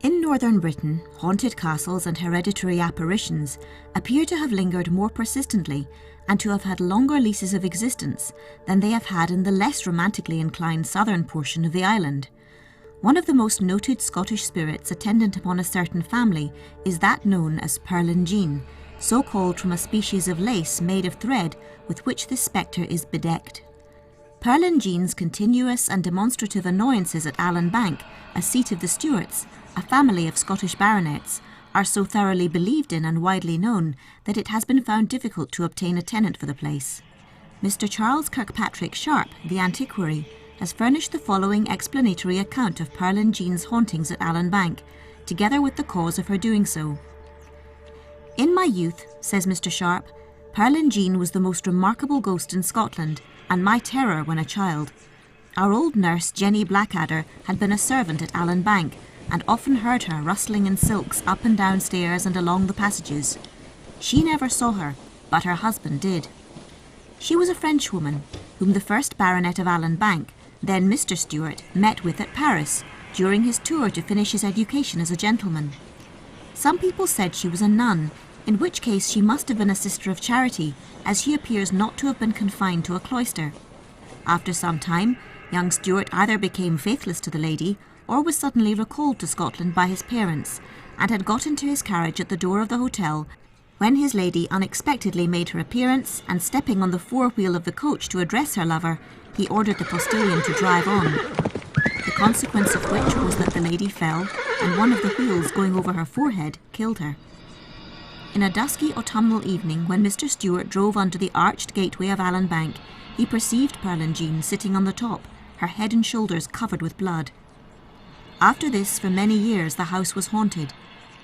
In northern Britain, haunted castles and hereditary apparitions appear to have lingered more persistently and to have had longer leases of existence than they have had in the less romantically inclined southern portion of the island. One of the most noted Scottish spirits attendant upon a certain family is that known as Pearlin Jean, so called from a species of lace made of thread with which this spectre is bedecked. Pearlin Jean's continuous and demonstrative annoyances at Allan Bank, a seat of the Stuarts, a family of Scottish baronets, are so thoroughly believed in and widely known that it has been found difficult to obtain a tenant for the place. Mr. Charles Kirkpatrick Sharp, the antiquary, has furnished the following explanatory account of Pearlin Jean's hauntings at Allan Bank, together with the cause of her doing so. "In my youth," says Mr. Sharp, "Pearlin Jean was the most remarkable ghost in Scotland, and my terror when a child. Our old nurse, Jenny Blackadder, had been a servant at Allan Bank, and often heard her rustling in silks up and down stairs and along the passages. She never saw her, but her husband did. She was a Frenchwoman, whom the first baronet of Allan Bank, then Mr. Stuart, met with at Paris during his tour to finish his education as a gentleman. Some people said she was a nun, in which case she must have been a sister of charity, as she appears not to have been confined to a cloister. After some time, young Stuart either became faithless to the lady, or was suddenly recalled to Scotland by his parents, and had got into his carriage at the door of the hotel, when his lady unexpectedly made her appearance, and stepping on the fore-wheel of the coach to address her lover, he ordered the postilion to drive on, the consequence of which was that the lady fell, and one of the wheels going over her forehead killed her. In a dusky autumnal evening, when Mr. Stuart drove under the arched gateway of Allan Bank, he perceived Pearlin Jean sitting on the top, her head and shoulders covered with blood. After this, for many years, the house was haunted.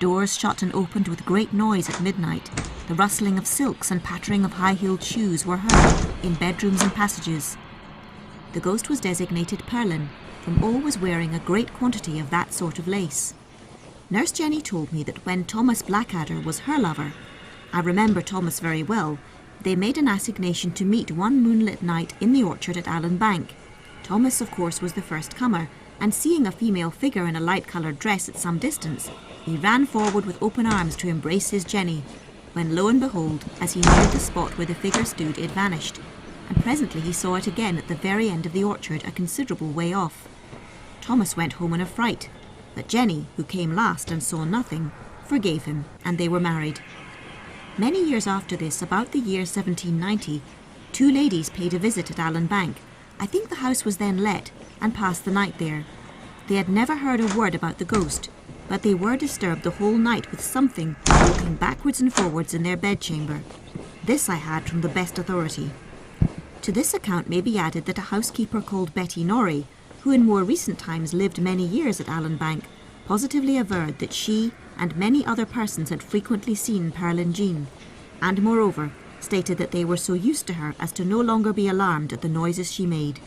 Doors shut and opened with great noise at midnight. The rustling of silks and pattering of high-heeled shoes were heard in bedrooms and passages. The ghost was designated Pearlin, from always wearing a great quantity of that sort of lace. Nurse Jenny told me that when Thomas Blackadder was her lover, I remember Thomas very well, they made an assignation to meet one moonlit night in the orchard at Allan Bank. Thomas, of course, was the first comer, and seeing a female figure in a light-coloured dress at some distance, he ran forward with open arms to embrace his Jenny, when lo and behold, as he neared the spot where the figure stood, it vanished, and presently he saw it again at the very end of the orchard, a considerable way off. Thomas went home in a fright, but Jenny, who came last and saw nothing, forgave him, and they were married. Many years after this, about the year 1790, two ladies paid a visit at Allan Bank. I think the house was then let, and passed the night there. They had never heard a word about the ghost, but they were disturbed the whole night with something walking backwards and forwards in their bedchamber. This I had from the best authority. To this account may be added that a housekeeper called Betty Norrie, who in more recent times lived many years at Allan Bank, positively averred that she and many other persons had frequently seen Pearlin Jean, and moreover stated that they were so used to her as to no longer be alarmed at the noises she made.